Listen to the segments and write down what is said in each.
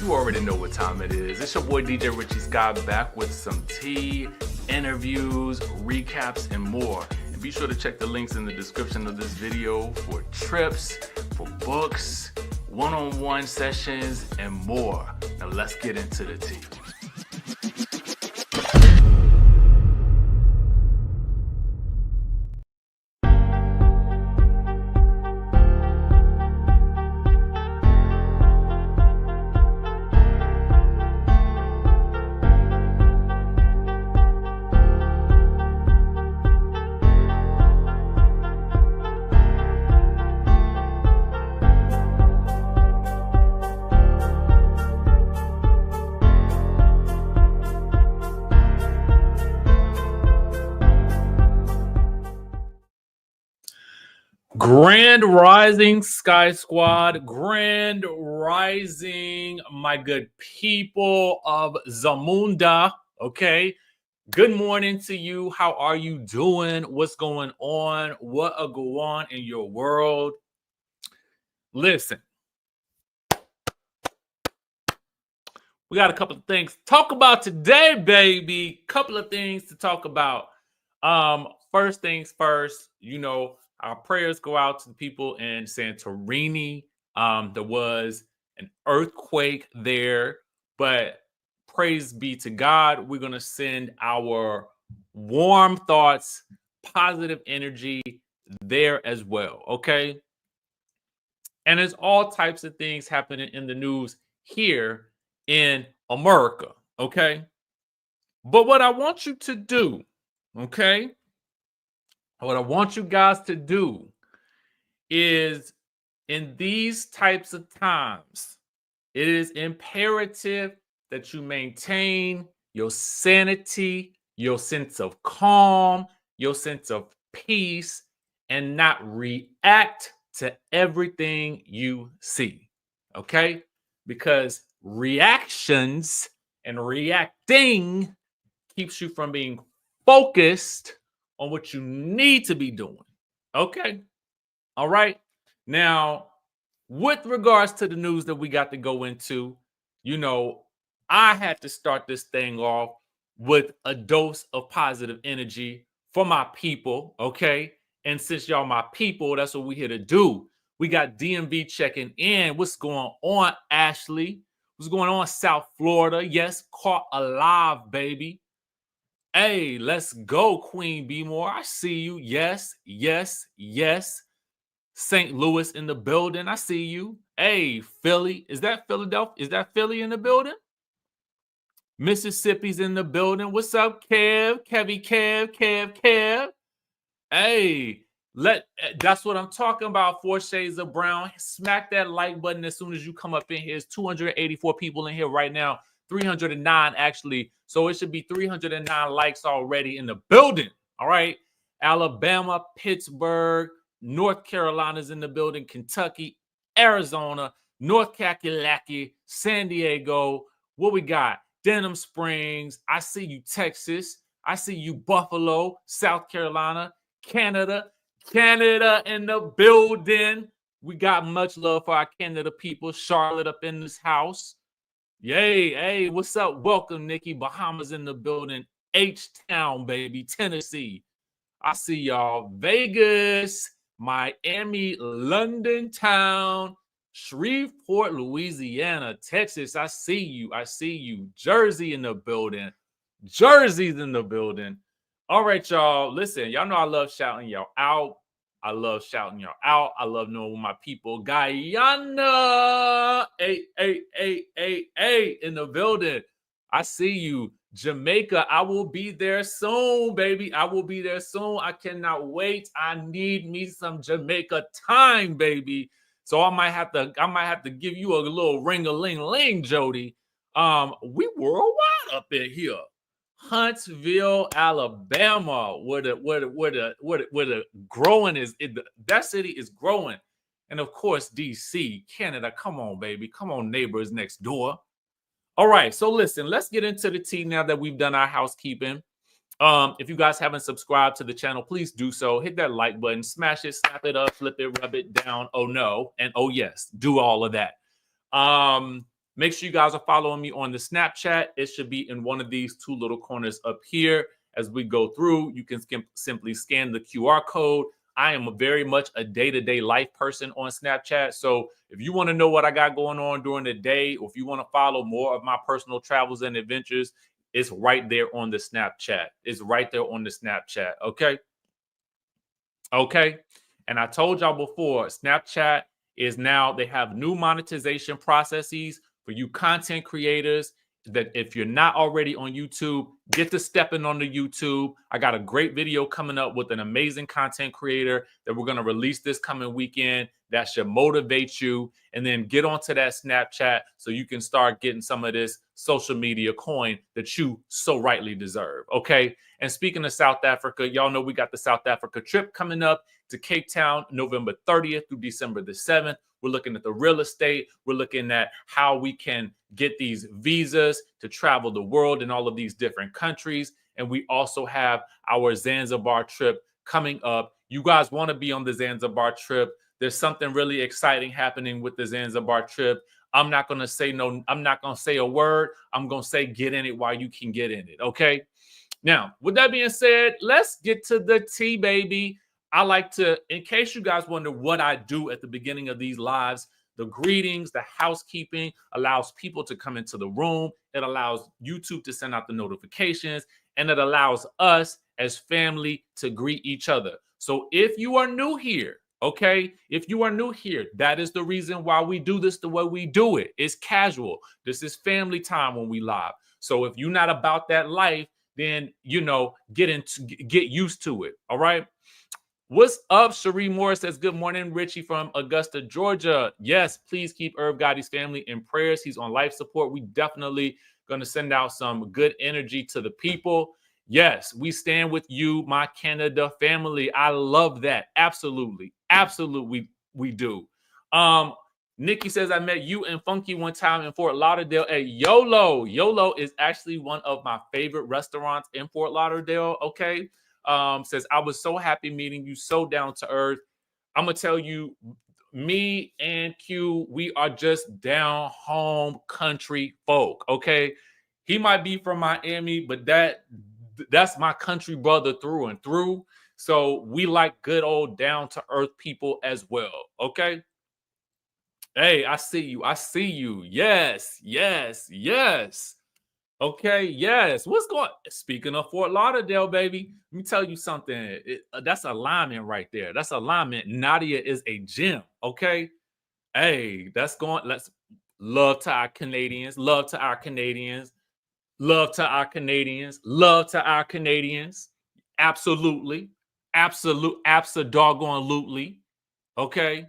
You already know what time it is. It's your boy DJ Richie Skye back with some tea, interviews, recaps, and more. And be sure to check the links in the description of this video for trips, for books, one-on-one sessions, and more. Now let's get into the tea. Grand Rising Sky Squad, Grand Rising, my good people of Zamunda, okay? Good morning to you. How are you doing? What's going on? What are going on in your world? Listen, we got a couple of things to talk about today, baby. Couple of things to talk about. First things first, our prayers go out to the people in Santorini. There was an earthquake there, but praise be to God. We're going to send our warm thoughts, positive energy there as well, okay? And there's all types of things happening in the news here in America, okay? But what I want you to do, okay? What I want you guys to do is in these types of times, it is imperative that you maintain your sanity, your sense of calm, your sense of peace, and not react to everything you see, okay? Because reactions and reacting keeps you from being focused on what you need to be doing. Okay. All right. Now, with regards to the news that we got to go into, I had to start this thing off with a dose of positive energy for my people. Okay. And since y'all my people, that's what we're here to do. We got DMV checking in. What's going on, Ashley? What's going on, South Florida? Yes, caught alive, baby. Hey, let's go, Queen B. Moore. I see you. Yes, yes, yes. St. Louis in the building. I see you. Hey, Philly. Is that Philadelphia? Is that Philly in the building? Mississippi's in the building. What's up, Kev? Kev. Hey, that's what I'm talking about. 4 Shades of Brown. Smack that like button as soon as you come up in here. There's 284 people in here right now. 309 actually. So it should be 309 likes already in the building. All right. Alabama, Pittsburgh, North Carolina's in the building, Kentucky, Arizona, North Kakalaki, San Diego. What we got? Denham Springs. I see you, Texas. I see you, Buffalo, South Carolina, Canada in the building. We got much love for our Canada people. Charlotte up in this house. Yay, hey, what's up? Welcome, Nikki. Bahamas in the building. H-Town, baby. Tennessee. I see y'all. Vegas, Miami, London town, Shreveport, Louisiana, Texas. I see you. Jersey in the building. Jersey's in the building. All right, y'all. Listen, y'all know I love shouting y'all out. I love knowing when my people, Guyana, hey, in the building. I see you. Jamaica, I will be there soon, baby. I will be there soon. I cannot wait. I need me some Jamaica time, baby. So I might have to give you a little ring-a-ling-ling, Jody. We worldwide up in here. Huntsville, Alabama, where the growing is, that city is growing. And of course, DC, Canada. Come on, baby. Come on, neighbors next door. All right. So listen, let's get into the tea now that we've done our housekeeping. If you guys haven't subscribed to the channel, please do so. Hit that like button, smash it, snap it up, flip it, rub it down. Oh no. And oh yes, do all of that. Make sure you guys are following me on the Snapchat. It should be in one of these two little corners up here. As we go through, you can simply scan the QR code. I am very much a day-to-day life person on Snapchat. So if you want to know what I got going on during the day, or if you want to follow more of my personal travels and adventures, it's right there on the Snapchat. It's right there on the Snapchat. Okay. Okay. And I told y'all before, Snapchat is now, they have new monetization processes for you content creators, that if you're not already on YouTube, get to stepping on the YouTube. I got a great video coming up with an amazing content creator that we're going to release this coming weekend that should motivate you. And then get onto that Snapchat so you can start getting some of this social media coin that you so rightly deserve. Okay. And speaking of South Africa, y'all know we got the South Africa trip coming up to Cape Town, November 30th through December the 7th. We're looking at the real estate. We're looking at how we can get these visas to travel the world in all of these different countries. And we also have our Zanzibar trip coming up. You guys want to be on the Zanzibar trip. There's something really exciting happening with the Zanzibar trip. I'm not going to say no. I'm not going to say a word. I'm going to say get in it while you can get in it. Okay. Now, with that being said, let's get to the tea, baby. I like to, in case you guys wonder what I do at the beginning of these lives, the greetings, the housekeeping allows people to come into the room. It allows YouTube to send out the notifications, and it allows us as family to greet each other. So if you are new here, okay, if you are new here, that is the reason why we do this the way we do it. It's casual. This is family time when we live. So if you're not about that life, then, you know, get used to it. All right. What's up? Cherie Moore says, good morning, Richie from Augusta, Georgia. Yes, please keep Irv Gotti's family in prayers. He's on life support. We definitely going to send out some good energy to the people. Yes, we stand with you, my Canada family. I love that. Absolutely. Absolutely. We do. Nikki says, I met you and Funky one time in Fort Lauderdale at YOLO. YOLO is actually one of my favorite restaurants in Fort Lauderdale. Okay. Says, I was so happy meeting you, so down to earth. I'm going to tell you, me and Q, we are just down home country folk, okay? He might be from Miami, but that's my country brother through and through. So we like good old down to earth people as well, okay? Hey, I see you. I see you. Yes, yes, yes. Okay, yes. What's going? Speaking of Fort Lauderdale, baby, let me tell you something. That's alignment right there. That's alignment. Nadia is a gem. Okay, hey, that's going. Let's love to our Canadians. Love to our Canadians. Love to our Canadians. Love to our Canadians. Absolutely, absolutely. Okay.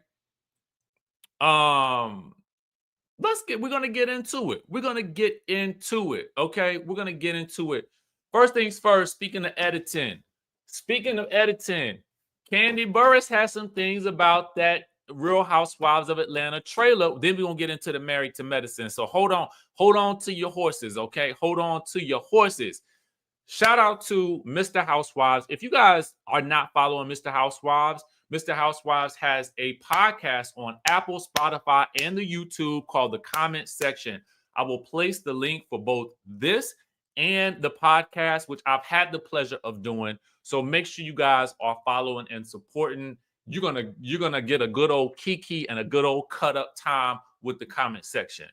We're going to get into it. We're going to get into it. Okay. We're going to get into it. First things first, speaking of editing, Kandi Burruss has some things about that Real Housewives of Atlanta trailer. Then we're going to get into the Married to Medicine. So hold on to your horses. Okay. Hold on to your horses. Shout out to Mr. Housewives. If you guys are not following Mr. Housewives has a podcast on Apple, Spotify, and the YouTube called The Comment Section. I will place the link for both this and the podcast, which I've had the pleasure of doing. So make sure you guys are following and supporting. You're gonna get a good old kiki and a good old cut up time with The Comment Section.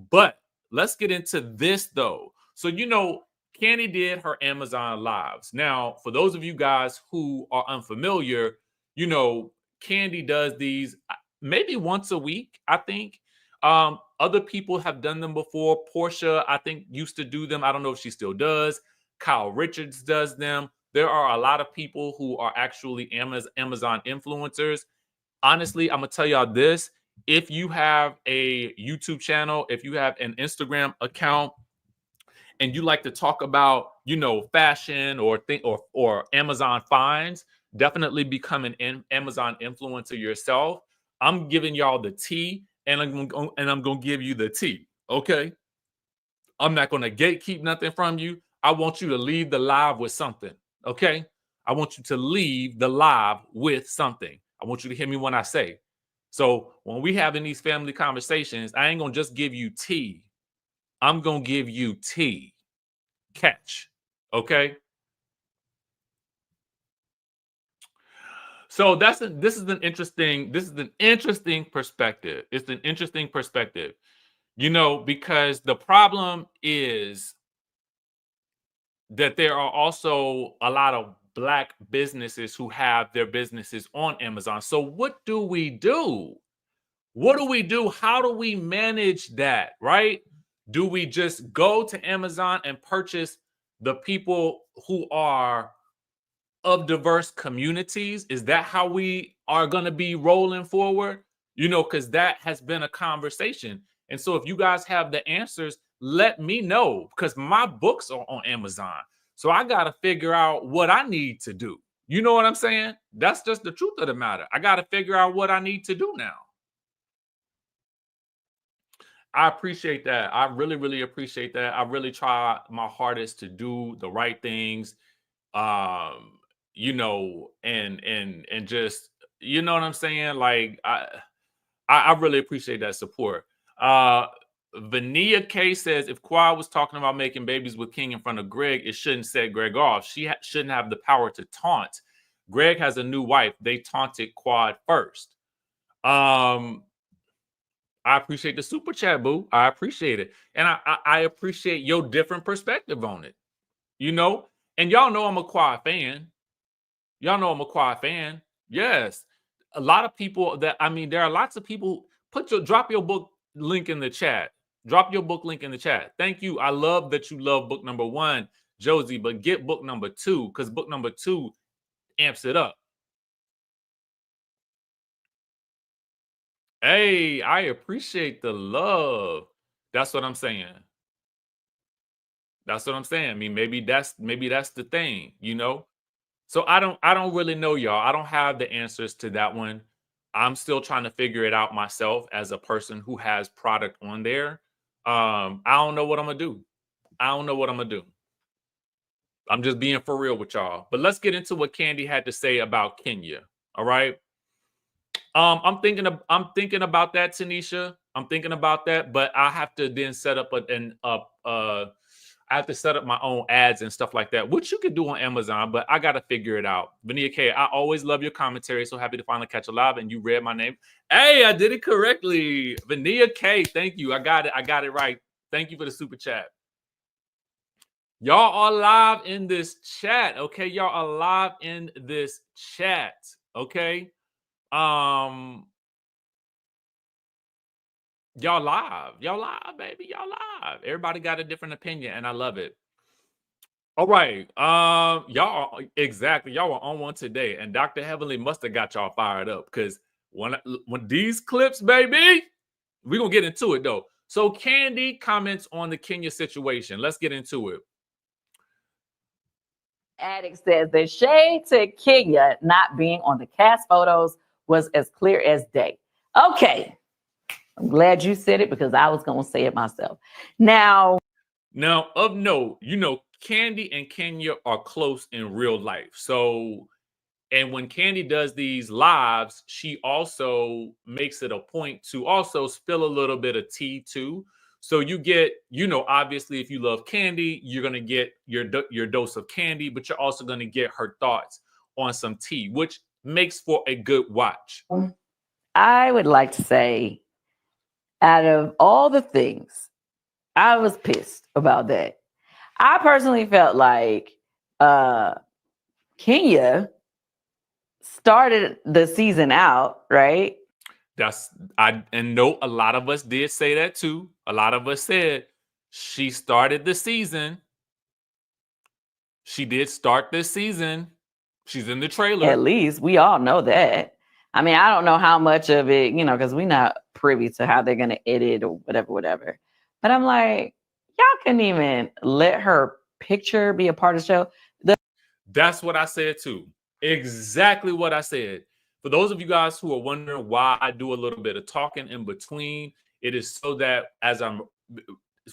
But let's get into this though. So Kandi did her Amazon Lives. Now, for those of you guys who are unfamiliar, Kandi does these maybe once a week, I think. Other people have done them before. Porsha, I think, used to do them. I don't know if she still does. Kyle Richards does them. There are a lot of people who are actually Amazon influencers. Honestly, I'm going to tell y'all this. If you have a YouTube channel, if you have an Instagram account, and you like to talk about, fashion or Amazon finds, definitely become an Amazon influencer yourself. I'm giving y'all the tea, and I'm going to give you the tea. Okay. I'm not going to gatekeep nothing from you. I want you to leave the live with something. Okay. I want you to leave the live with something. I want you to hear me when I say, So when we having these family conversations, I ain't gonna just give you tea. I'm gonna give you tea. Catch. Okay. So this is an interesting perspective. It's an interesting perspective, because the problem is that there are also a lot of Black businesses who have their businesses on Amazon. So what do we do? What do we do? How do we manage that, right? Do we just go to Amazon and purchase the people who are of diverse communities? Is that how we are going to be rolling forward? Because that has been a conversation. And so if you guys have the answers, let me know, because my books are on Amazon. So I got to figure out what I need to do. You know what I'm saying? That's just the truth of the matter. I got to figure out what I need to do now. I appreciate that. I really, really appreciate that. I really try my hardest to do the right things. And just, you know what I'm saying? Like I really appreciate that support. Vania K says, if Quad was talking about making babies with King in front of Greg, it shouldn't set Greg off. She shouldn't have the power to taunt. Greg has a new wife. They taunted Quad first. I appreciate the super chat, boo. I appreciate it. And I appreciate your different perspective on it, And y'all know I'm a Quad fan. Yes. A lot of people there are lots of people. Drop your book link in the chat. Drop your book link in the chat. Thank you. I love that you love book number 1, Josie, but get book number 2, because book number 2 amps it up. Hey, I appreciate the love. That's what I'm saying. I mean, maybe that's the thing, So I don't really know, y'all. I don't have the answers to that one. I'm still trying to figure it out myself as a person who has product on there. I don't know what I'm gonna do. I'm just being for real with y'all. But let's get into what Kandi had to say about Kenya. All right. I'm thinking about that, Tanisha. I'm thinking about that, but I have to then set up I have to set up my own ads and stuff like that, which you can do on Amazon, but I got to figure it out. Vania K, I always love your commentary. So happy to finally catch a live, and you read my name. Hey, I did it correctly. Vania K, thank you. I got it right. Thank you for the super chat. Y'all are live in this chat, okay? Y'all are live in this chat, okay? Y'all live, baby. Y'all live. Everybody got a different opinion, and I love it. All right. Y'all exactly. Y'all were on one today, and Dr. Heavenly must have got y'all fired up, because when these clips, baby, we're gonna get into it though. So Kandi comments on the Kenya situation. Let's get into it. Addict says the shade to Kenya not being on the cast photos was as clear as day. Okay. I'm glad you said it, because I was going to say it myself. Now, of note, Kandi and Kenya are close in real life. So, and when Kandi does these lives, she also makes it a point to also spill a little bit of tea too. So you get, obviously, if you love Kandi, you're going to get your dose of Kandi, but you're also going to get her thoughts on some tea, which makes for a good watch. I would like to say, out of all the things, I was pissed about that. I personally felt like Kenya started the season out, right? And no, a lot of us did say that too. A lot of us said she started the season. She did start this season. She's in the trailer. At least we all know that. I mean, I don't know how much of it, because we're not privy to how they're going to edit or whatever. But I'm like, y'all couldn't even let her picture be a part of the show. That's what I said too. Exactly what I said. For those of you guys who are wondering why I do a little bit of talking in between, it is so that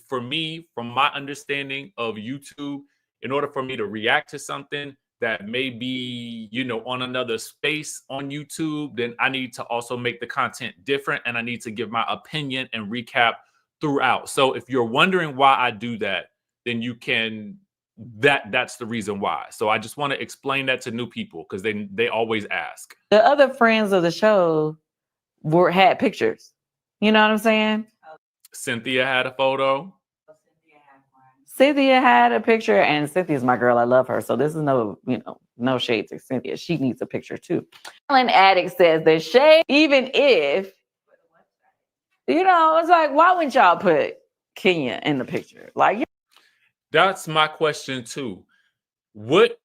for me, from my understanding of YouTube, in order for me to react to something, that may be, you know, on another space on YouTube, then I need to also make the content different, and I need to give my opinion and recap throughout. So if you're wondering why I do that, then you can that's the reason why. So I just want to explain that to new people because they always ask. The other friends of the show had pictures. You know what I'm saying? Cynthia had a photo. Cynthia had a picture, and Cynthia's my girl. I love her. So this is no shade to Cynthia. She needs a picture too. Alan Addict says that shade, even if, it's like, why wouldn't y'all put Kenya in the picture? Like, that's my question too. What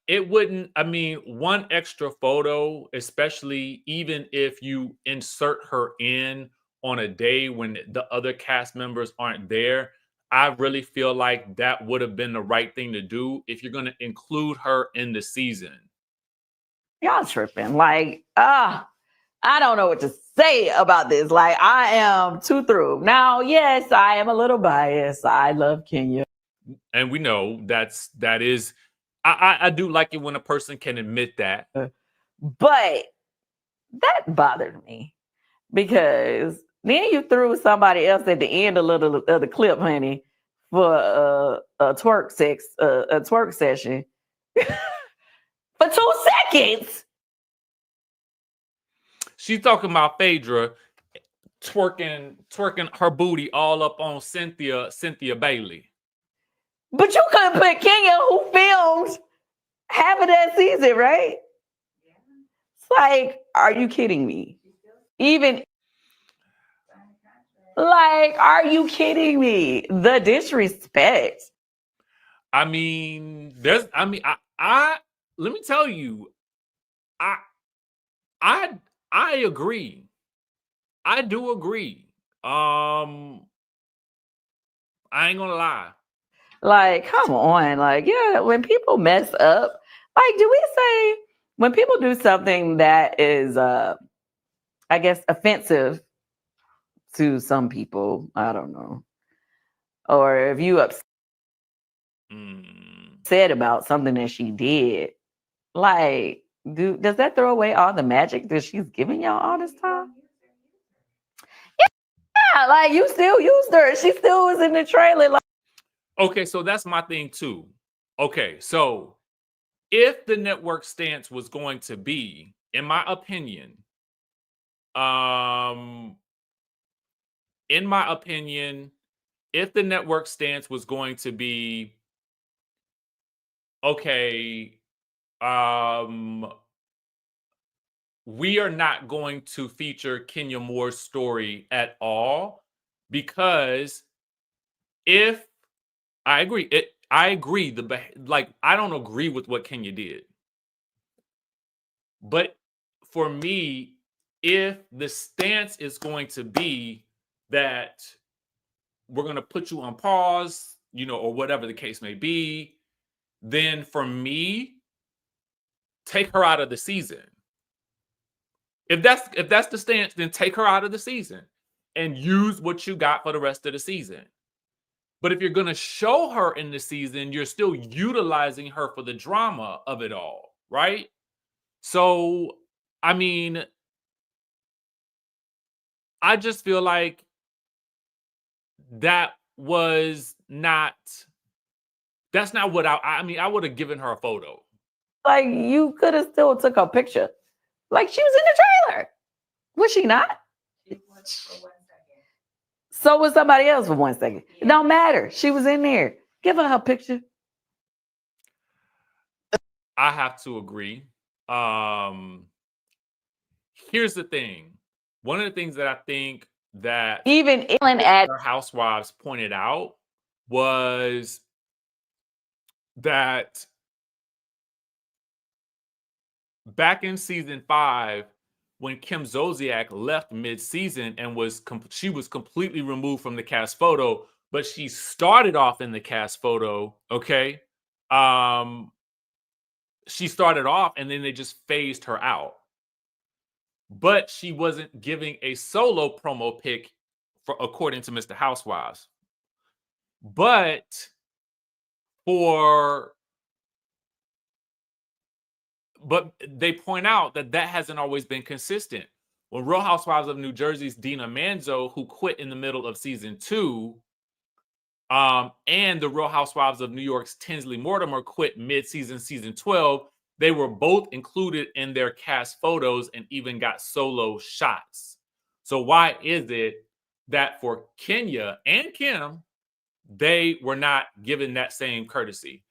it wouldn't, I mean, one extra photo, especially even if you insert her in on a day when the other cast members aren't there, I really feel like that would have been the right thing to do if you're going to include her in the season. Y'all tripping. Like, I don't know what to say about this. Like, I am too through. Now, yes, I am a little biased. I love Kenya. And we know that is, I do like it when a person can admit that. But that bothered me because then you threw somebody else at the end of the clip, honey, for a twerk session for 2 seconds. She's talking about Phaedra twerking her booty all up on Cynthia Bailey. But you couldn't put Kenya, who filmed half of that season, right? Yeah. It's like, are you kidding me? Even like, are you kidding me? The disrespect. I mean, I let me tell you, I agree. I do agree. I ain't gonna lie. Like, come on. Like, yeah, when people mess up, like, do we say when people do something that is I guess offensive to some people, I don't know. Or if you upset about something that she did, like, does that throw away all the magic that she's giving y'all all this time? Yeah, like, you still used her. She still was in the trailer. Like, okay, so that's my thing too. Okay, so if the network stance was going to be, in my opinion, if the network stance was going to be, okay, we are not going to feature Kenya Moore's story at all, because if I agree, I don't agree with what Kenya did. But for me, if the stance is going to be that we're going to put you on pause, or whatever the case may be, then for me, take her out of the season. If that's the stance, then take her out of the season and use what you got for the rest of the season. But if you're going to show her in the season, you're still utilizing her for the drama of it all, right? So, I mean, I just feel like that's not what I would have given her a photo. Like, you could have still took a picture. Like, she was in the trailer. Was she not? She was for 1 second. So was somebody else for 1 second. It don't matter. She was in there. Give her picture. I have to agree. Here's the thing. One of the things that I think that even Ellen at Housewives pointed out was that back in season 5, when Kim Zolciak left mid-season and she was completely removed from the cast photo, but she started off in the cast photo, okay? She started off and then they just phased her out. But she wasn't giving a solo promo pic, according to Mr. Housewives. But for but they point out that that hasn't always been consistent. When Real Housewives of New Jersey's Dina Manzo, who quit in the middle of season 2, and the Real Housewives of New York's Tinsley Mortimer quit mid-season, season 12, they were both included in their cast photos and even got solo shots. So why is it that for Kenya and Kim, they were not given that same courtesy?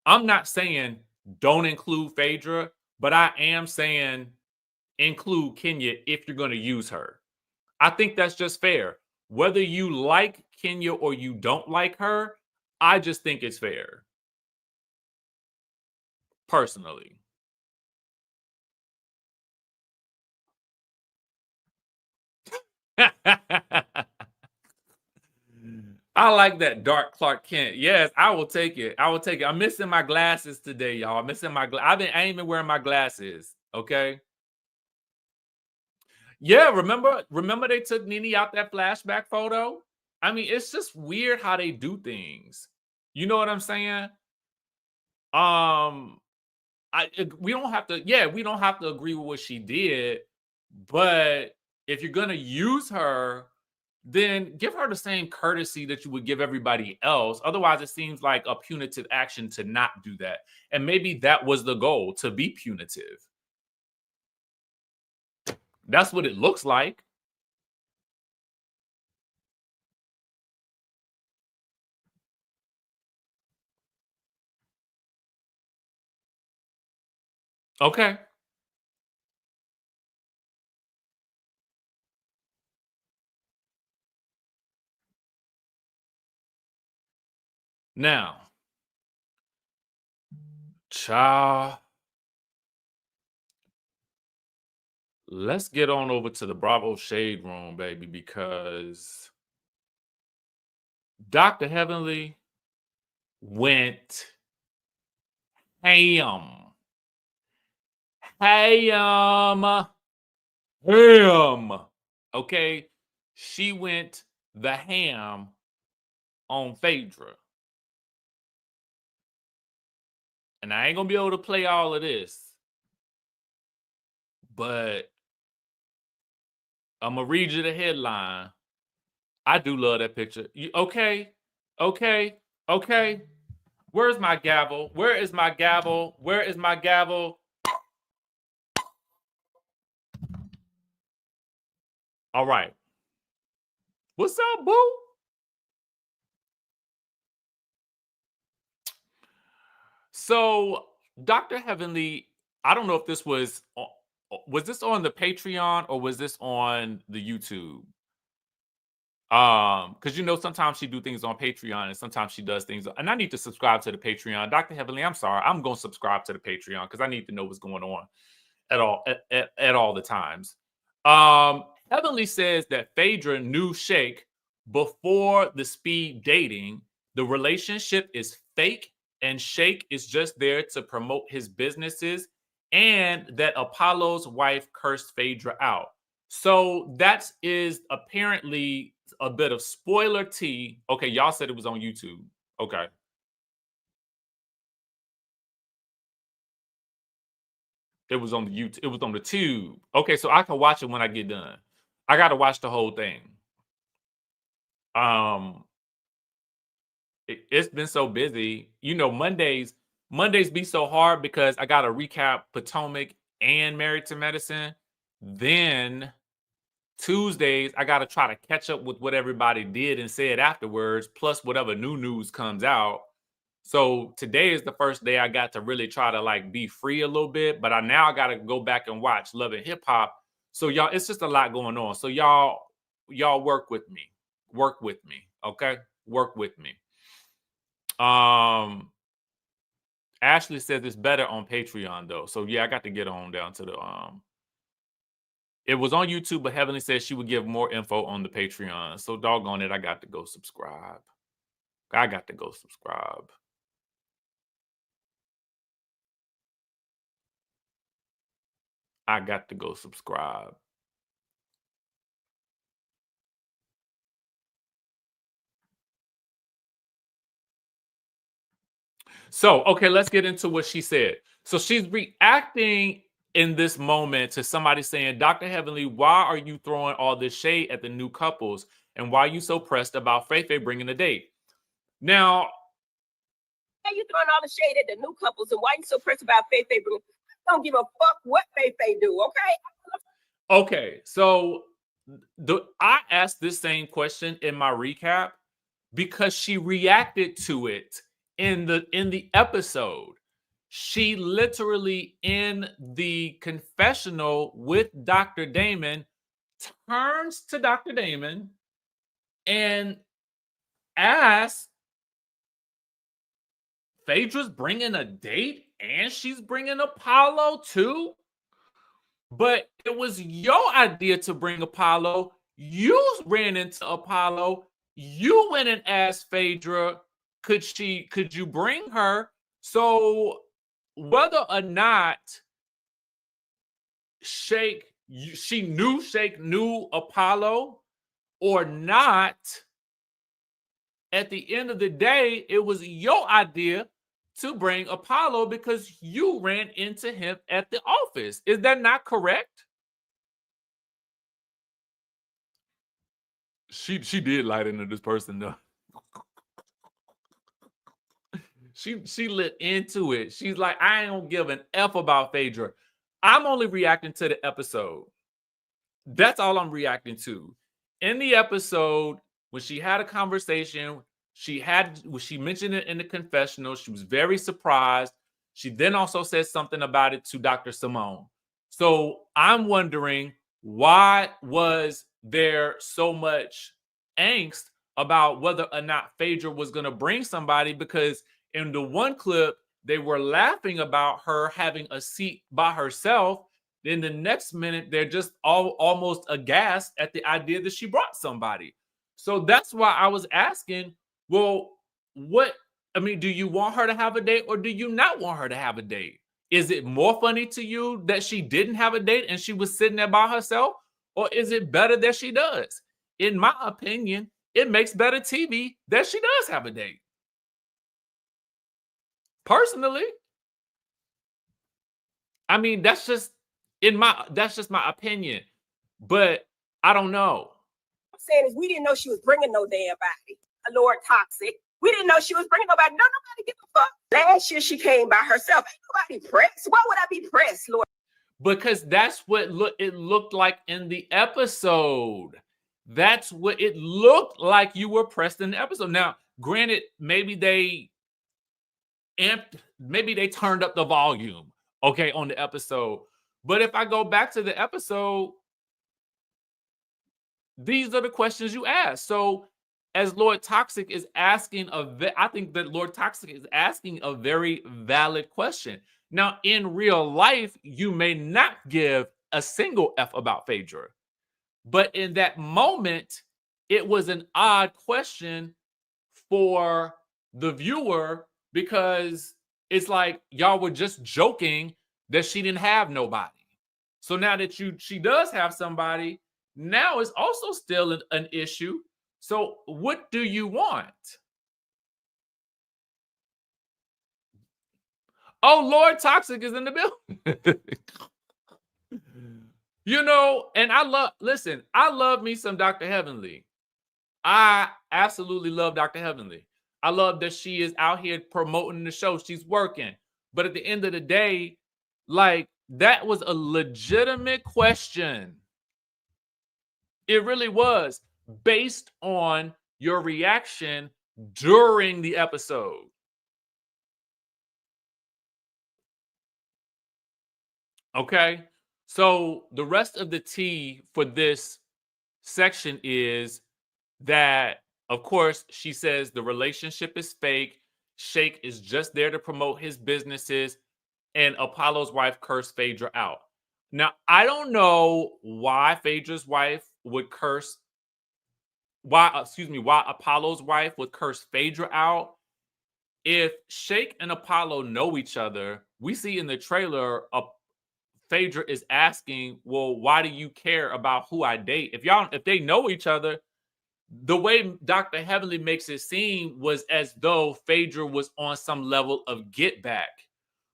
I'm not saying don't include Phaedra, but I am saying include Kenya if you're going to use her. I think that's just fair. Whether you like Kenya or you don't like her, I just think it's fair. Personally. I like that dark Clark Kent. Yes, I will take it. I will take it. I'm missing my glasses today, y'all. I'm missing my I ain't even wearing my glasses. Okay. Yeah, remember they took Nene out that flashback photo? I mean, it's just weird how they do things. You know what I'm saying? We don't have to, yeah, we don't have to agree with what she did, but if you're gonna use her, then give her the same courtesy that you would give everybody else. Otherwise, it seems like a punitive action to not do that. And maybe that was the goal, to be punitive. That's what it looks like. Okay. Now, child, let's get on over to the Bravo Shade Room, baby, because Dr. Heavenly went ham. Ham. Ham. Okay. She went the ham on Phaedra. And I ain't gonna be able to play all of this, but I'm gonna read you the headline. I do love that picture. Okay. Where's my gavel? Where is my gavel? Where is my gavel? All right. What's up, boo? So, Dr. Heavenly, I don't know if this was this on the Patreon or was this on the YouTube? Because sometimes she do things on Patreon and sometimes she does things, and I need to subscribe to the Patreon. Dr. Heavenly, I'm sorry, I'm gonna subscribe to the Patreon because I need to know what's going on at all the times. Heavenly says that Phaedra knew Shake before the speed dating. The relationship is fake, and Shake is just there to promote his businesses, and that Apollo's wife cursed Phaedra out. So that is apparently a bit of spoiler tea. Okay, y'all said it was on YouTube. Okay. It was on the YouTube. It was on the tube. Okay, so I can watch it when I get done. I got to watch the whole thing. It's been so busy. Mondays be so hard because I got to recap Potomac and Married to Medicine. Then Tuesdays, I got to try to catch up with what everybody did and said afterwards, plus whatever new news comes out. So today is the first day I got to really try to be free a little bit, but now I got to go back and watch Love and Hip Hop. So y'all, it's just a lot going on. So y'all work with me. Work with me. Okay? Work with me. Ashley says it's better on Patreon though. So yeah, I got to get on down to the it was on YouTube, but Heavenly said she would give more info on the Patreon. So doggone it, I got to go subscribe. I got to go subscribe. I got to go subscribe. So, okay, let's get into what she said. So she's reacting in this moment to somebody saying, Dr. Heavenly, why are you throwing all this shade at the new couples? And why are you so pressed about Faye bringing a date? Now, why you throwing all the shade at the new couples, and why you so pressed about Faye bringing? I don't give a fuck what Faye do, okay? Okay, so I asked this same question in my recap because she reacted to it in the episode. She literally, in the confessional with Dr. Damon, turns to Dr. Damon and asks, Phaedra's bringing a date and she's bringing Apollo too? But it was your idea to bring Apollo. You ran into Apollo. You went and asked Phaedra, could you bring her? So whether or not she knew Shake knew Apollo or not, at the end of the day, it was your idea to bring Apollo because you ran into him at the office. Is that not correct? She did light into this person though. She lit into it. She's like, I ain't gonna give an F about Phaedra. I'm only reacting to the episode. That's all I'm reacting to. In the episode, when she had a conversation, she mentioned it in the confessional. She was very surprised. She then also said something about it to Dr. Simone. So I'm wondering, why was there so much angst about whether or not Phaedra was going to bring somebody? Because in the one clip, they were laughing about her having a seat by herself. Then the next minute, they're just almost aghast at the idea that she brought somebody. So that's why I was asking, well, do you want her to have a date or do you not want her to have a date? Is it more funny to you that she didn't have a date and she was sitting there by herself? Or is it better that she does? In my opinion, it makes better TV that she does have a date. Personally, I mean, that's just my opinion, but I don't know. I'm saying is we didn't know she was bringing no damn body. Lord Toxic. We didn't know she was bringing nobody. No, nobody give a fuck. Last year she came by herself. Ain't nobody pressed. Why would I be pressed, Lord? Because that's what it looked like in the episode. That's what it looked like you were pressed in the episode. Now, granted, maybe they turned up the volume, okay, on the episode. But if I go back to the episode, these are the questions you ask. So as Lord Toxic is asking I think that Lord Toxic is asking a very valid question. Now, in real life, you may not give a single F about Phaedra. But in that moment, it was an odd question for the viewer because it's like y'all were just joking that she didn't have nobody. So now that she does have somebody, now it's also still an issue. So what do you want? Oh, Lord Toxic is in the building. And I love me some Dr. Heavenly. I absolutely love Dr. Heavenly. I love that she is out here promoting the show. She's working. But at the end of the day, like, that was a legitimate question. It really was, based on your reaction during the episode. Okay? So the rest of the tea for this section is that, of course, she says the relationship is fake. Shake is just there to promote his businesses, and Apollo's wife cursed Phaedra out. Now, I don't know why Phaedra's wife would curse, why Apollo's wife would curse Phaedra out. If Shake and Apollo know each other, we see in the trailer, Phaedra is asking, well, why do you care about who I date? If they know each other, the way Dr. Heavenly makes it seem was as though Phaedra was on some level of get back.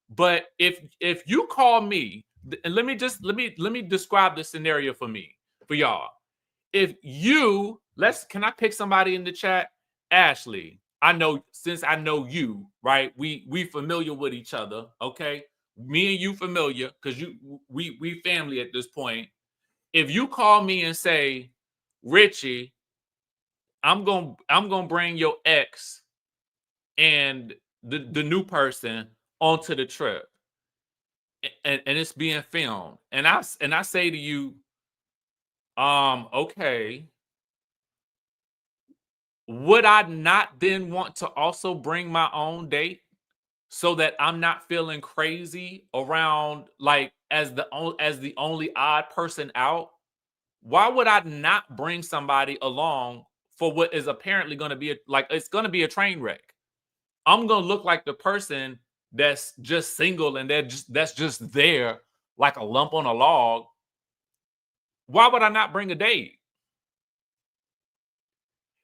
But if you call me, and let me describe the scenario for y'all. If you can I pick somebody in the chat? Ashley, since I know you, right? We familiar with each other, okay? Me and you familiar because we family at this point. If you call me and say, Richie, I'm gonna bring your ex and the new person onto the trip, and it's being filmed, and I say to you, okay, would I not then want to also bring my own date so that I'm not feeling crazy around, like, as the only odd person out? Why would I not bring somebody along for what is apparently going to be it's going to be a train wreck? I'm going to look like the person that's just single and that's just there like a lump on a log. Why would I not bring a date?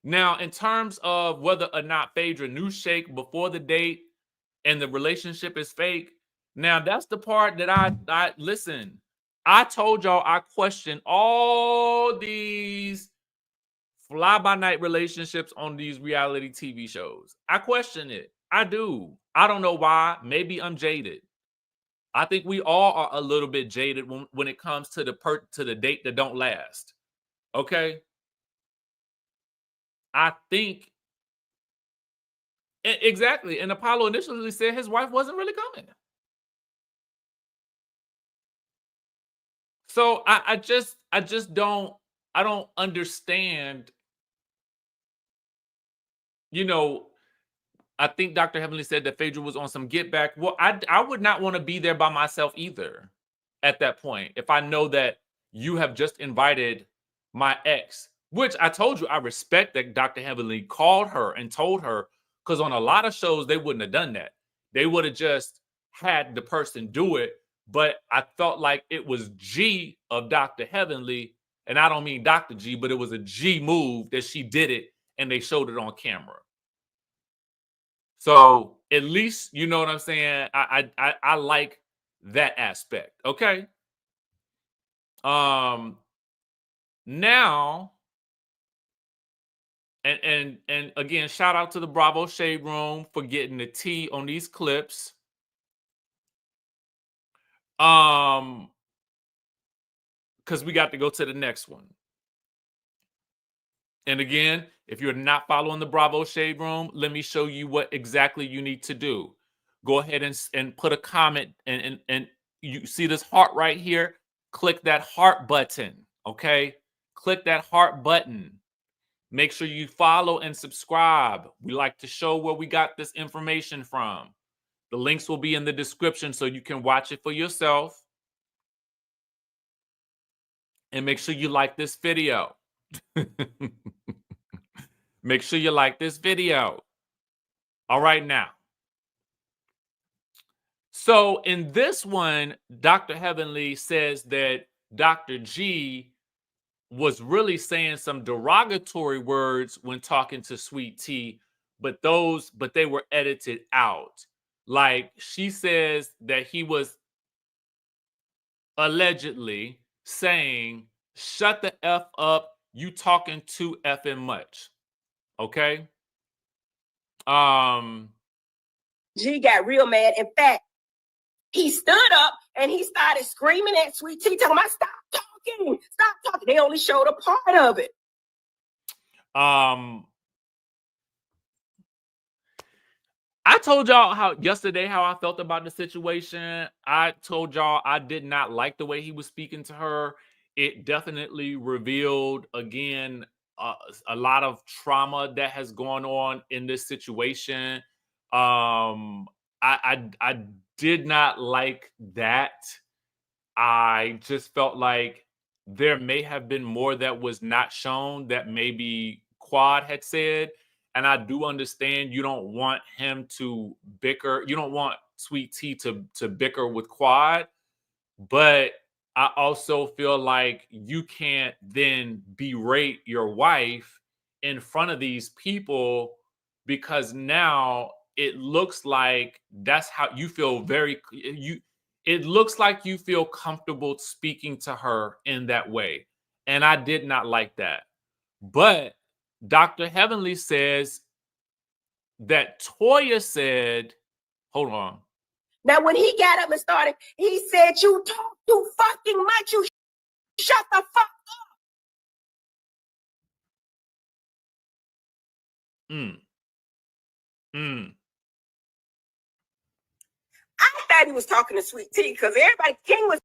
Now, in terms of whether or not Phaedra knew Shake before the date and the relationship is fake, now that's the part that I listen. I told y'all I question all these fly-by-night relationships on these reality TV shows. I question it. I do. I don't know why. Maybe I'm jaded. I think we all are a little bit jaded when it comes to the date that don't last. Okay? I think exactly. And Apollo initially said his wife wasn't really coming. So I just don't understand. You know, I think Dr. Heavenly said that Phaedra was on some get back. Well, I would not want to be there by myself either at that point. If I know that you have just invited my ex, which I told you I respect that Dr. Heavenly called her and told her, because on a lot of shows, they wouldn't have done that. They would have just had the person do it. But I felt like it was G of Dr. Heavenly, and I don't mean Dr. G, but it was a G move that she did it and they showed it on camera. So at least, you know what I'm saying? I like that aspect. Okay. Now, and again, shout out to the Bravo Shade Room for getting the tea on these clips. Because we got to go to the next one. And again, if you're not following the Bravo Shade Room, let me show you what exactly you need to do. Go ahead and put a comment, and you see this heart right here. Click that heart button, okay? Click that heart button. Make sure you follow and subscribe. We like to show where we got this information from. The links will be in the description so you can watch it for yourself. And make sure you like this video. Make sure you like this video. All right, now. So in this one, Dr. Heavenly says that Dr. G was really saying some derogatory words when talking to Sweet Tea, but they were edited out. Like, she says that he was allegedly saying, "Shut the F up, you talking too effing much." Okay? G got real mad. In fact, he stood up and he started screaming at Sweet Tea, talking about, "Stop talking, stop talking." They only showed a part of it. I told y'all yesterday how I felt about the situation. I told y'all I did not like the way he was speaking to her. It definitely revealed, again, a lot of trauma that has gone on in this situation. I did not like that. I just felt like there may have been more that was not shown that maybe Quad had said. And I do understand you don't want him to bicker. You don't want Sweet Tea to bicker with Quad. But I also feel like you can't then berate your wife in front of these people, because now it looks like that's how you feel it looks like you feel comfortable speaking to her in that way. And I did not like that. But Dr. Heavenly says that Toya said, hold on. Now, when he got up and started, he said, you talk too fucking much. You shut the fuck up. I thought he was talking to Sweet Tea because everybody, King was.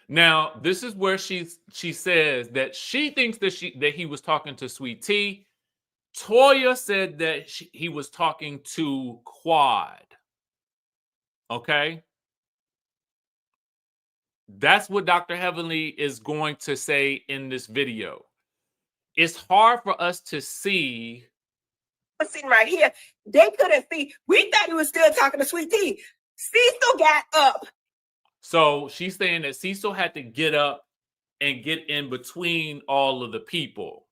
Now, this is where she says that she thinks that he was talking to Sweet Tea. Toya said that he was talking to Quad. Okay? That's what Dr. Heavenly is going to say in this video. It's hard for us to see. Sitting right here, they couldn't see. We thought he was still talking to Sweet Tea. Cecil got up. So she's saying that Cecil had to get up and get in between all of the people.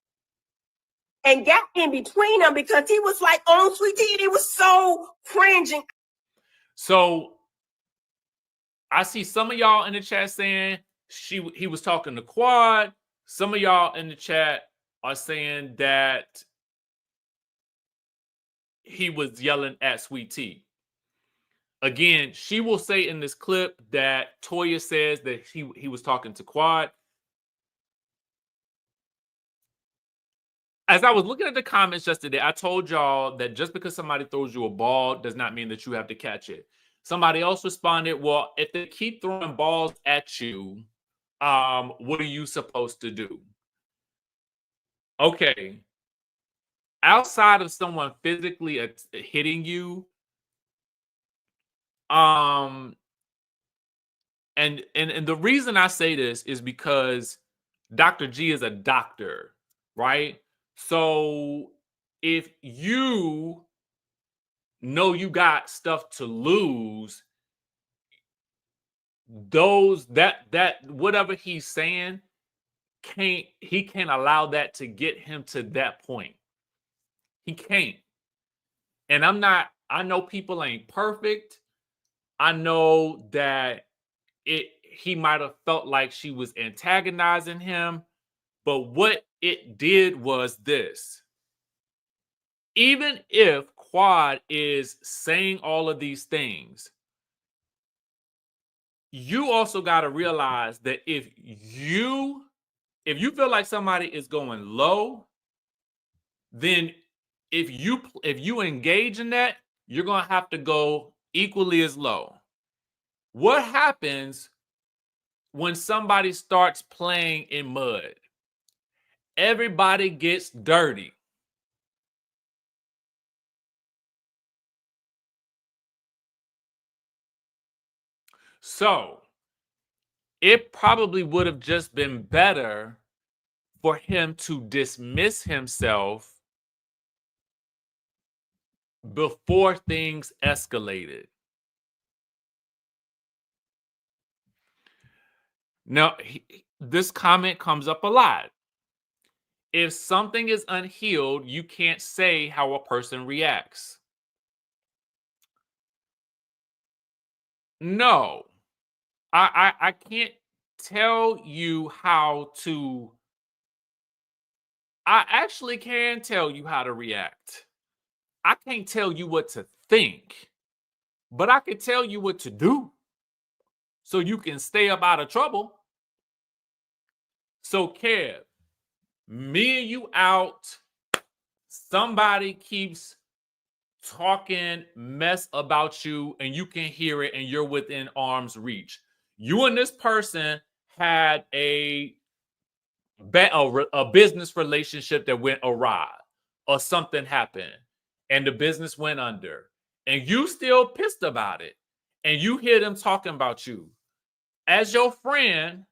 And got in between them because he was like on Sweet Tea and he was so cringing. So I see some of y'all in the chat saying he was talking to Quad. Some of y'all in the chat are saying that he was yelling at Sweet Tea. Again, she will say in this clip that Toya says that he was talking to Quad. As I was looking at the comments yesterday, I told y'all that just because somebody throws you a ball does not mean that you have to catch it. Somebody else responded, well, if they keep throwing balls at you, what are you supposed to do? Okay. Outside of someone physically hitting you, and the reason I say this is because Dr. G is a doctor, right? So if you know you got stuff to lose, that whatever he's saying he can't allow that to get him to that point. He can't. And I know people ain't perfect. I know that he might have felt like she was antagonizing him, but what it did was this. Even if Quad is saying all of these things, you also got to realize that if you feel like somebody is going low, then if you engage in that, you're going to have to go equally as low. What happens when somebody starts playing in mud? Everybody gets dirty. So it probably would have just been better for him to dismiss himself before things escalated. Now, this comment comes up a lot. If something is unhealed, you can't say how a person reacts. No, I can't tell you how to. I actually can tell you how to react. I can't tell you what to think, but I can tell you what to do so you can stay up out of trouble. So, Kev, me and you out, somebody keeps talking mess about you and you can hear it and you're within arm's reach. You and this person had a business relationship that went awry or something happened and the business went under and you still pissed about it and you hear them talking about you. As your friend,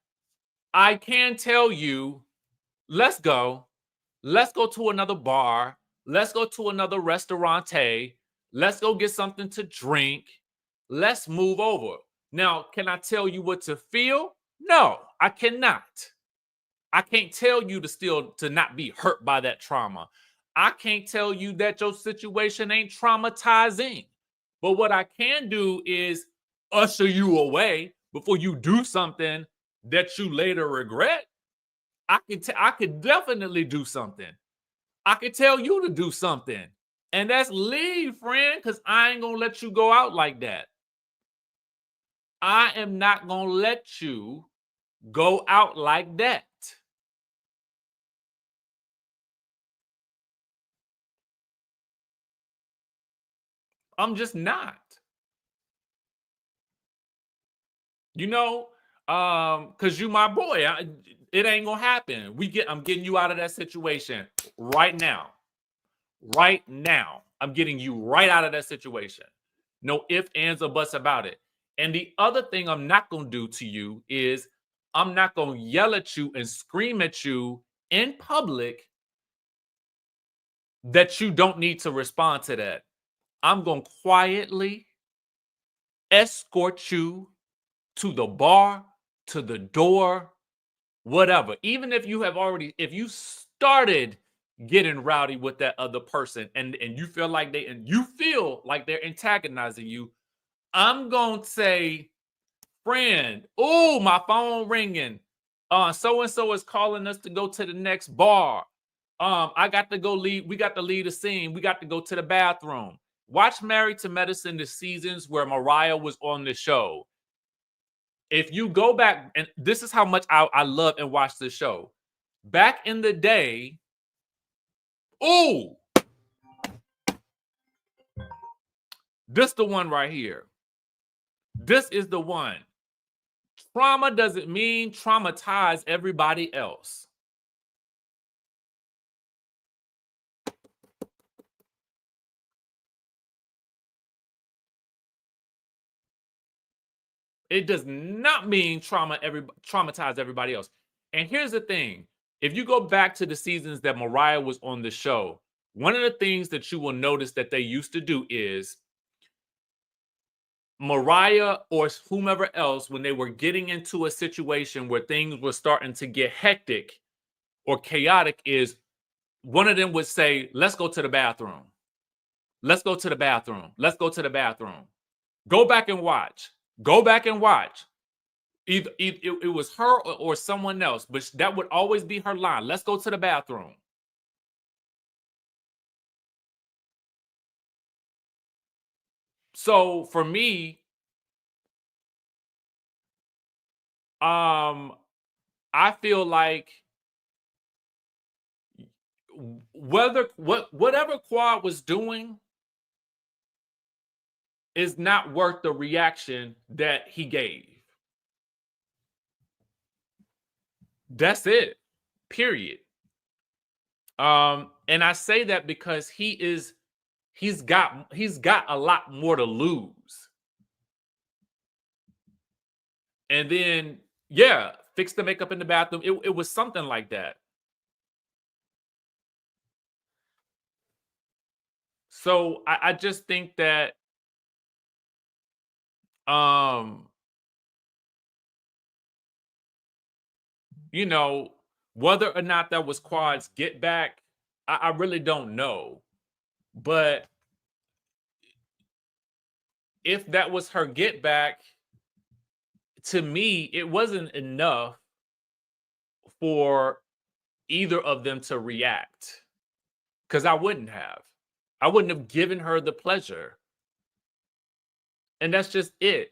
I can tell you, let's go to another bar. Let's go to another restaurante. Let's go get something to drink. Let's move over. Now, can I tell you what to feel? No, I cannot. I can't tell you to not be hurt by that trauma. I can't tell you that your situation ain't traumatizing. But what I can do is usher you away before you do something that you later regret. I could definitely do something. I could tell you to do something. And that's leave, friend, because I ain't going to let you go out like that. I am not going to let you go out like that. I'm just not. You know, because you my boy. It ain't gonna happen. I'm getting you out of that situation right now. Right now. I'm getting you right out of that situation. No ifs, ands, or buts about it. And the other thing I'm not gonna do to you is I'm not gonna yell at you and scream at you in public that you don't need to respond to that. I'm gonna quietly escort you to the bar, to the door, whatever. Even if you started getting rowdy with that other person and you feel like they're antagonizing you, I'm gonna say, friend, oh, my phone ringing. So-and-so is calling us to go to the next bar. I got to go lead. We got to lead a scene. We got to go to the bathroom. Watch Married to Medicine, the seasons where Mariah was on the show. If you go back, and this is how much I love and watch this show. Back in the day, this the one right here. This is the one. Trauma doesn't mean traumatize everybody else. It does not mean traumatize everybody else. And here's the thing. If you go back to the seasons that Mariah was on the show, one of the things that you will notice that they used to do is Mariah or whomever else, when they were getting into a situation where things were starting to get hectic or chaotic, is one of them would say, let's go to the bathroom. Let's go to the bathroom. Let's go to the bathroom. Go back and watch. Go back and watch. Either it was her or someone else, but that would always be her line. Let's go to the bathroom. So for me, I feel like whatever Quad was doing is not worth the reaction that he gave. That's it. Period. And I say that because he's got a lot more to lose. And then, yeah, fix the makeup in the bathroom. It was something like that. So I just think that you know, whether or not that was Quad's get back, I really don't know. But if that was her get back, to me, it wasn't enough for either of them to react. Because I wouldn't have given her the pleasure. And that's just it.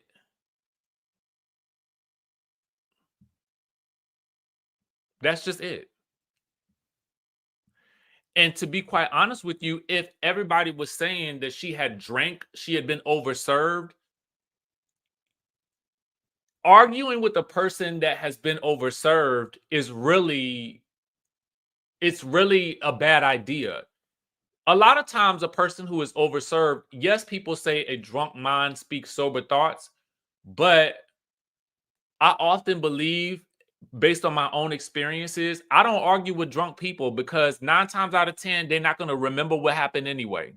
That's just it. And to be quite honest with you, if everybody was saying that she had drank, she had been overserved, arguing with a person that has been overserved is really a bad idea. A lot of times a person who is overserved, yes, people say a drunk mind speaks sober thoughts, but I often believe, based on my own experiences, I don't argue with drunk people because 9 times out of 10, they're not going to remember what happened anyway.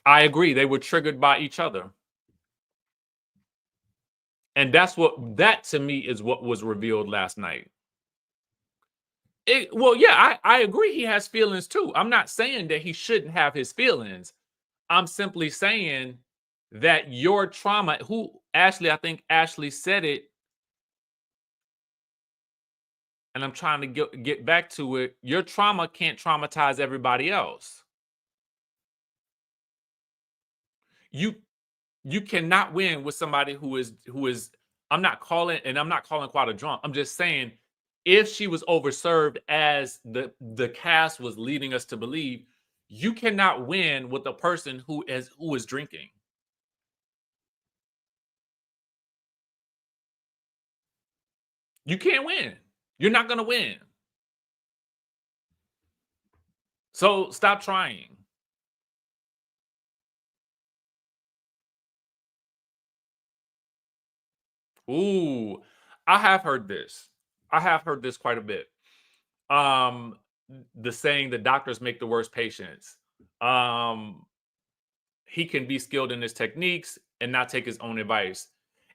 I agree. They were triggered by each other. And that to me is what was revealed last night. Well, yeah, I agree he has feelings too. I'm not saying that he shouldn't have his feelings. I'm simply saying that your trauma, I think Ashley said it, and I'm trying to get back to it. Your trauma can't traumatize everybody else. You cannot win with somebody who is I'm not calling quite a drunk. I'm just saying, if she was overserved as the cast was leading us to believe, you cannot win with a person who is drinking. You can't win. You're not going to win. So stop trying. Ooh, I have heard this. I have heard this quite a bit. The saying that doctors make the worst patients. He can be skilled in his techniques and not take his own advice.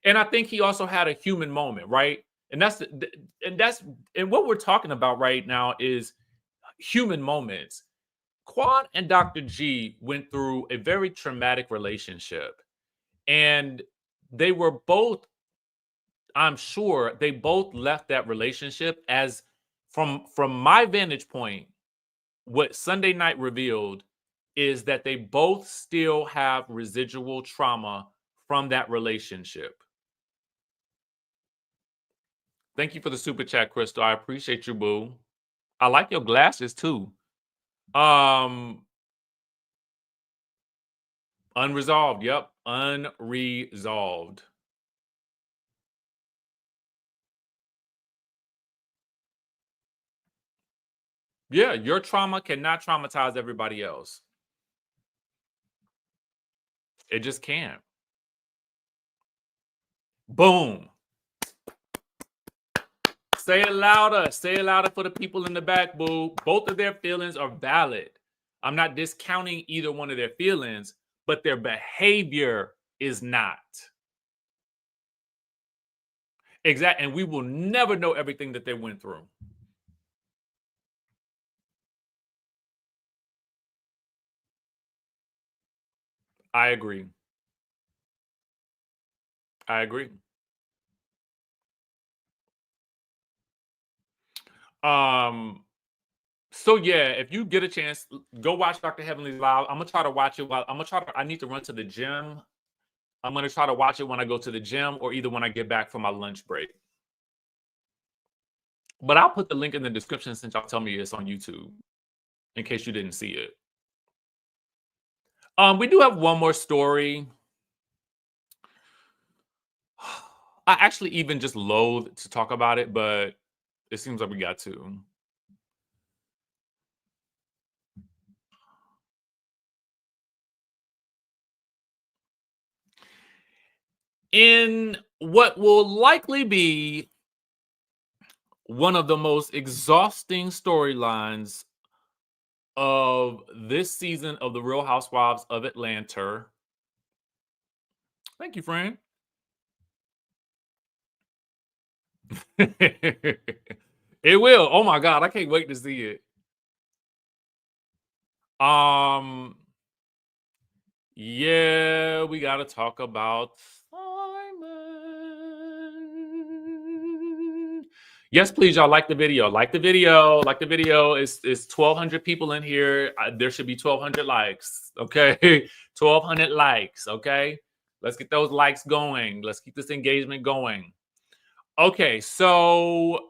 And I think he also had a human moment, right? And what we're talking about right now is human moments. Quad and Dr. G went through a very traumatic relationship, and they were both, I'm sure they both left that relationship as, from my vantage point, what Sunday Night revealed is that they both still have residual trauma from that relationship. Thank you for the super chat, Crystal. I appreciate you, boo. I like your glasses too. Unresolved. Yep. Unresolved. Yeah, your trauma cannot traumatize everybody else. It just can't. Boom. Say it louder. Say it louder for the people in the back, boo. Both of their feelings are valid. I'm not discounting either one of their feelings, but their behavior is not. Exactly. And we will never know everything that they went through. I agree. I agree. So yeah, if you get a chance, go watch Dr. Heavenly's live. I'm gonna try to watch it I need to run to the gym. I'm gonna try to watch it when I go to the gym, or either when I get back from my lunch break. But I'll put the link in the description since y'all tell me it's on YouTube, in case you didn't see it. We do have one more story. I actually even just loathe to talk about it, but it seems like we got to. In what will likely be one of the most exhausting storylines of this season of The Real Housewives of Atlanta. Thank you, friend. It will. Oh my God, I can't wait to see it. Yeah, we got to talk about Simon. Yes, please, y'all, like the video. Like the video. Like the video. It's 1,200 people in here. There should be 1,200 likes. Okay, 1,200 likes. Okay, let's get those likes going. Let's keep this engagement going. Okay, so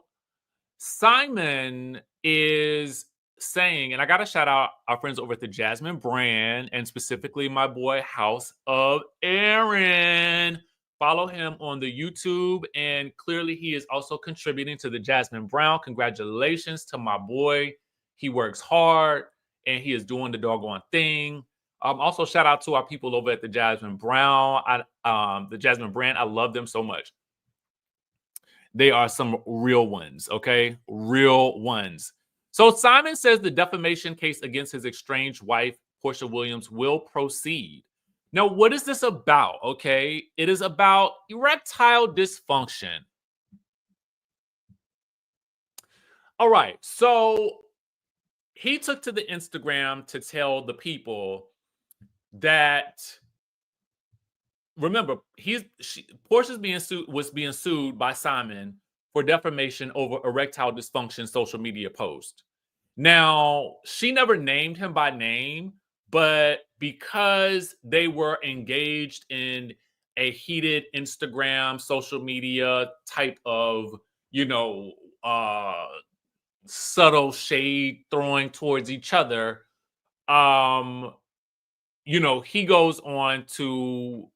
Simon is saying, and I got to shout out our friends over at the Jasmine brand, and specifically my boy House of Aaron. Follow him on the YouTube, and clearly he is also contributing to the Jasmine Brown. Congratulations to my boy. He works hard and he is doing the doggone thing. Also, shout out to our people over at the Jasmine Brown. The Jasmine brand. I love them so much. They are some real ones, okay? Real ones. So Simon says the defamation case against his estranged wife, Porsha Williams, will proceed. Now, what is this about, okay? It is about erectile dysfunction. All right. So he took to the Instagram to tell the people that, remember, Porsha's was being sued by Simon for defamation over erectile dysfunction social media post. Now, she never named him by name, but because they were engaged in a heated Instagram social media type of, subtle shade throwing towards each other, he goes on to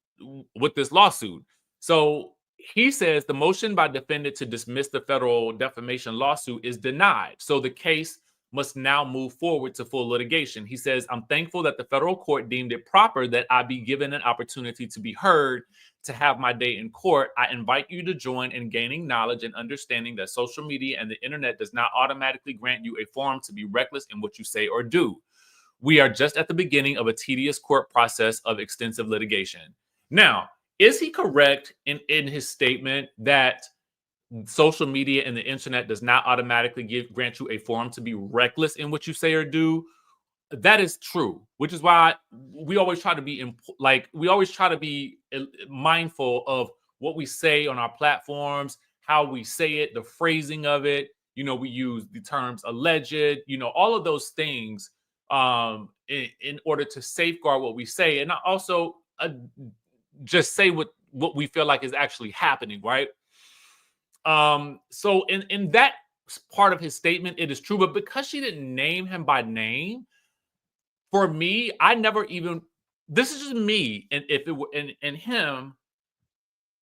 with this lawsuit. So he says the motion by defendant to dismiss the federal defamation lawsuit is denied. So the case must now move forward to full litigation. He says, I'm thankful that the federal court deemed it proper that I be given an opportunity to be heard, to have my day in court. I invite you to join in gaining knowledge and understanding that social media and the internet does not automatically grant you a forum to be reckless in what you say or do. We are just at the beginning of a tedious court process of extensive litigation. Now, is he correct in his statement that social media and the internet does not automatically grant you a forum to be reckless in what you say or do? That is true, which is why we always try to be mindful of what we say on our platforms, how we say it, the phrasing of it. We use the terms alleged, all of those things in order to safeguard what we say, and also just say what we feel like is actually happening, right? So in that part of his statement, it is true, but because she didn't name him by name, for me, I never even, this is just me, and if it were and him,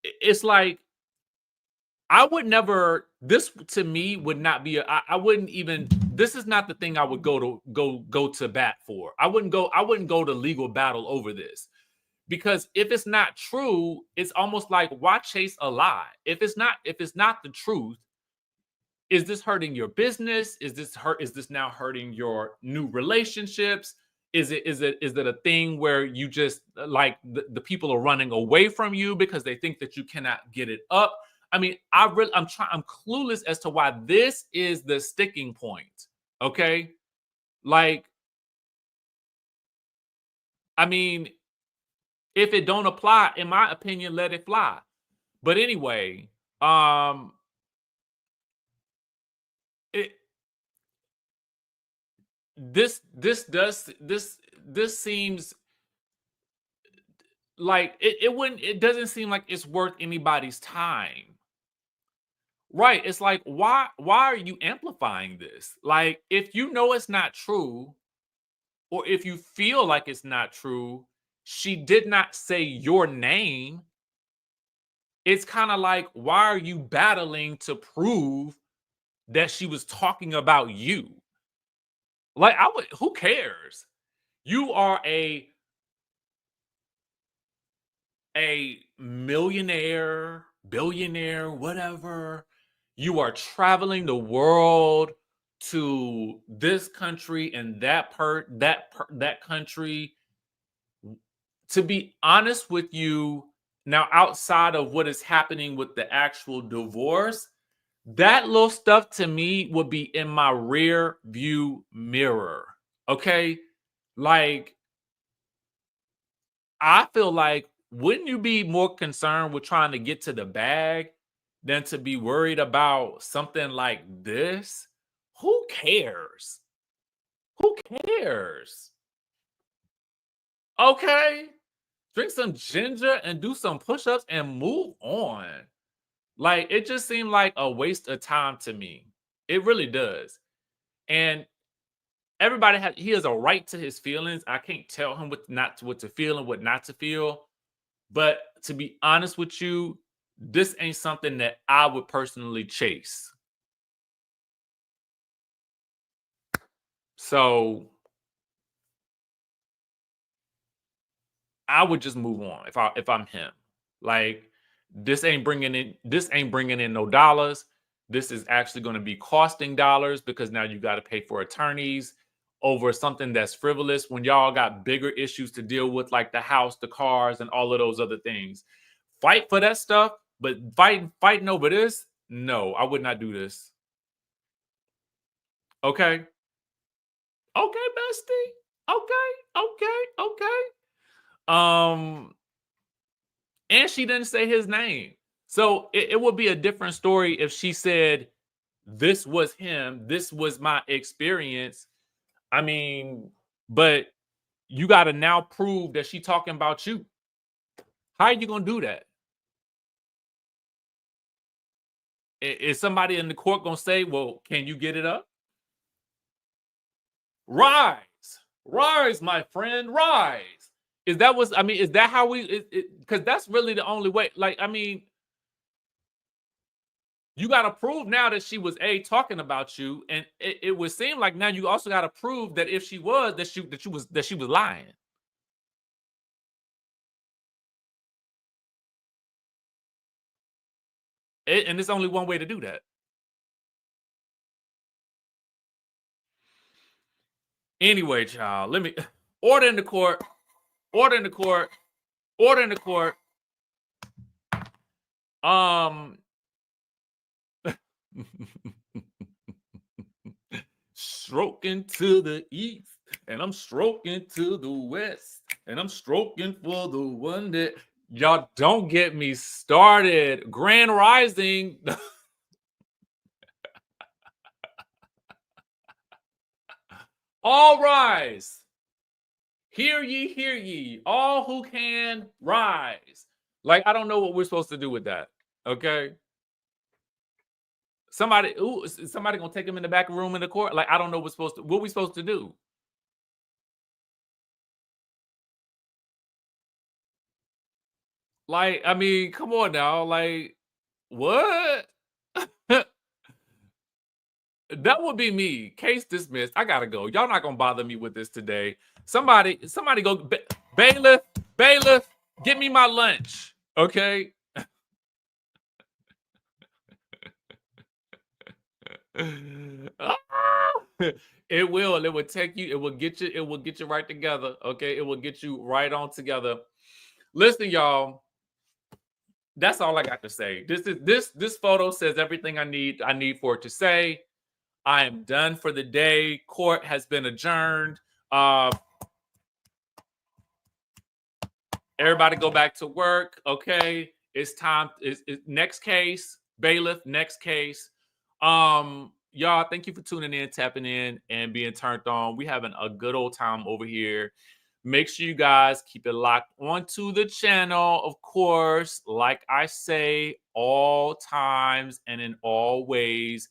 it's like I would never, this to me would not be I wouldn't even, this is not the thing I would go to bat for. I wouldn't go to legal battle over this, because if it's not true, it's almost like, why chase a lie? If it's not the truth, is this hurting your business? Is this now hurting your new relationships? Is it a thing where you just like the people are running away from you because they think that you cannot get it up? I mean, I'm clueless as to why this is the sticking point. Okay. Like, I mean, if it don't apply, in my opinion, let it fly. But anyway, this seems like it doesn't seem like it's worth anybody's time. Right. It's like, why are you amplifying this? Like, if you know it's not true, or if you feel like it's not true, she did not say your name. It's kind of like, why are you battling to prove that she was talking about you? Like, who cares? You are a millionaire, billionaire, whatever. You are traveling the world to this country and that country. To be honest with you, now, outside of what is happening with the actual divorce, that little stuff to me would be in my rear view mirror. Okay? Like, I feel like, wouldn't you be more concerned with trying to get to the bag than to be worried about something like this? Who cares? Who cares? Okay? Drink some ginger and do some push-ups and move on. Like, it just seemed like a waste of time to me. It really does. And everybody he has a right to his feelings. I can't tell him what to feel and what not to feel. But to be honest with you, this ain't something that I would personally chase. So I would just move on if I'm him. Like, this ain't bringing in no dollars. This is actually going to be costing dollars, because now you got to pay for attorneys over something that's frivolous when y'all got bigger issues to deal with, like the house, the cars, and all of those other things. Fight for that stuff, but fighting over this, no, I would not do this. Okay. Okay, bestie. Okay. And she didn't say his name. So it would be a different story if she said, this was him, this was my experience. I mean, but you got to now prove that she talking about you. How are you going to do that? Is somebody in the court going to say, well, can you get it up? Rise, my friend, rise. Is that what, I mean, is that how we, because that's really the only way. Like, I mean, you got to prove now that she was talking about you, and it would seem like now you also got to prove that if she was, that she was lying. And there's only one way to do that. Anyway, child, let me order in the court. Stroking to the east, and I'm stroking to the west, and I'm stroking for the one that y'all don't get me started. Grand Rising. All rise. Hear ye, all who can rise. Like, I don't know what we're supposed to do with that. Okay. Somebody gonna take him in the back room in the court. Like, I don't know what we supposed to do. Like, I mean, come on now. Like, what? That would be me. Case dismissed. I gotta go. Y'all not gonna bother me with this today. Somebody go, bailiff, get me my lunch. Okay. It will take you, it will get you right together. Okay, it will get you right on together. Listen, y'all, that's all I got to say. This photo says everything I need for it to say. I am done for the day. Court has been adjourned. Everybody go back to work. Okay, it's time. It's next case, bailiff, next case. Y'all, thank you for tuning in, tapping in, and being turned on. We having a good old time over here. Make sure you guys keep it locked onto the channel, of course. Like I say, all times and in all ways.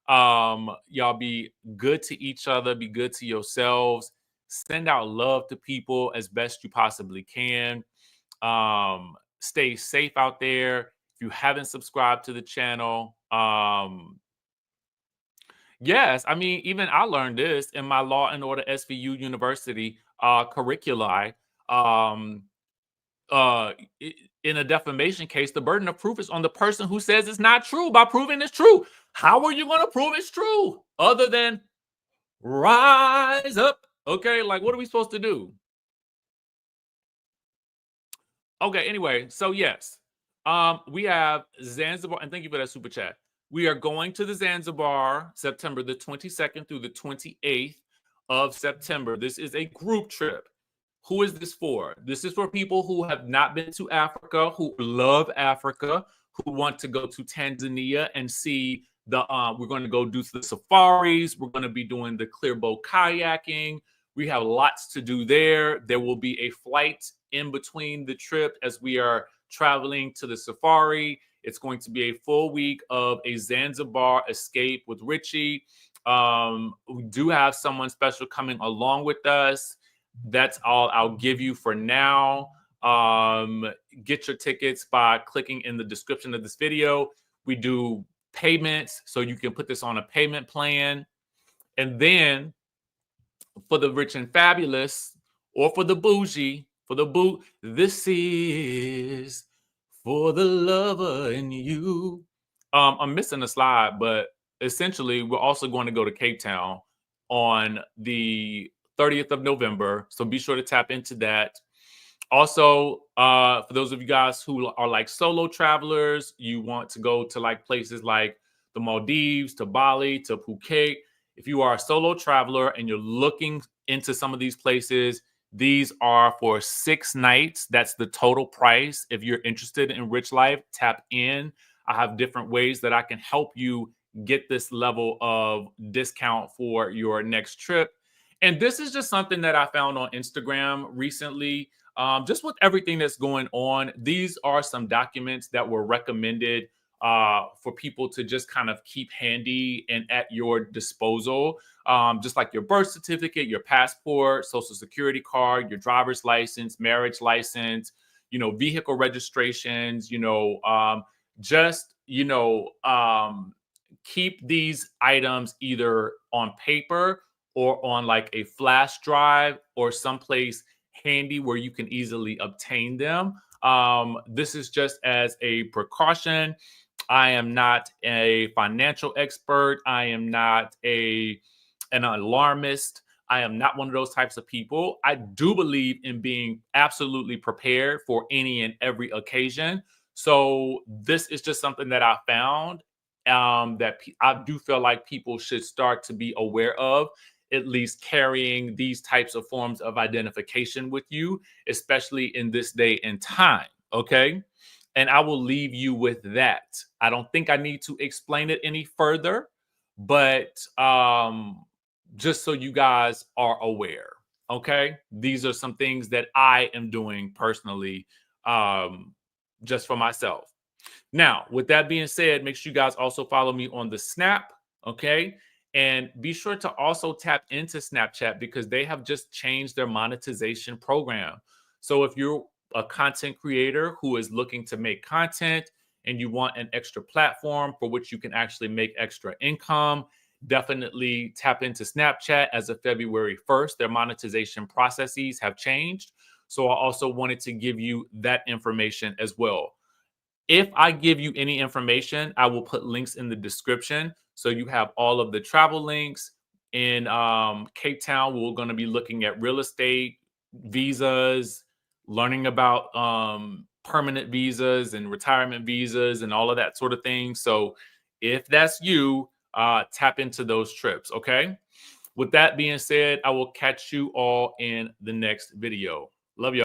Y'all be good to each other, be good to yourselves. Send out love to people as best you possibly can. Stay safe out there. If you haven't subscribed to the channel, yes, I mean, even I learned this in my Law and Order SVU University curricula. In a defamation case, the burden of proof is on the person who says it's not true by proving it's true. How are you going to prove it's true other than rise up? Okay, like, what are we supposed to do? Okay, anyway, so yes, we have Zanzibar, and thank you for that super chat. We are going to the Zanzibar September the 22nd through the 28th of September. This is a group trip. Who is this for? This is for people who have not been to Africa, who love Africa, who want to go to Tanzania and see the, we're going to go do the safaris. We're going to be doing the clear boat kayaking. We have lots to do there. There will be a flight in between the trip as we are traveling to the safari. It's going to be a full week of a Zanzibar escape with Richie. We do have someone special coming along with us. That's all I'll give you for now. Get your tickets by clicking in the description of this video. We do payments, so you can put this on a payment plan. And then for the rich and fabulous, or for the bougie, this is for the lover in you. I'm missing a slide, but essentially we're also going to go to Cape Town on the 30th of November. So be sure to tap into that. Also, for those of you guys who are like solo travelers, you want to go to like places like the Maldives, to Bali, to Phuket, If you are a solo traveler and you're looking into some of these places, these are for 6 nights. That's the total price. If you're interested in Rich Life, tap in. I have different ways that I can help you get this level of discount for your next trip. And this is just something that I found on Instagram recently. Just with everything that's going on, these are some documents that were recommended for people to just kind of keep handy and at your disposal. Just like your birth certificate, your passport, social security card, your driver's license, marriage license, vehicle registrations, keep these items either on paper or on like a flash drive or someplace handy where you can easily obtain them. This is just as a precaution. I am not a financial expert. I am not an alarmist. I am not one of those types of people. I do believe in being absolutely prepared for any and every occasion. So this is just something that I found that I do feel like people should start to be aware of, at least carrying these types of forms of identification with you, especially in this day and time. Okay. And I will leave you with that. I don't think I need to explain it any further, but just so you guys are aware. Okay. These are some things that I am doing personally, just for myself. Now, with that being said, make sure you guys also follow me on the Snap. Okay. And be sure to also tap into Snapchat because they have just changed their monetization program. So if you're a content creator who is looking to make content and you want an extra platform for which you can actually make extra income, definitely tap into Snapchat. As of February 1st, their monetization processes have changed. So I also wanted to give you that information as well. If I give you any information, I will put links in the description. So you have all of the travel links. In Cape Town, we're going to be looking at real estate, visas, learning about permanent visas and retirement visas and all of that sort of thing. So if that's you, tap into those trips, okay? With that being said, I will catch you all in the next video. Love you.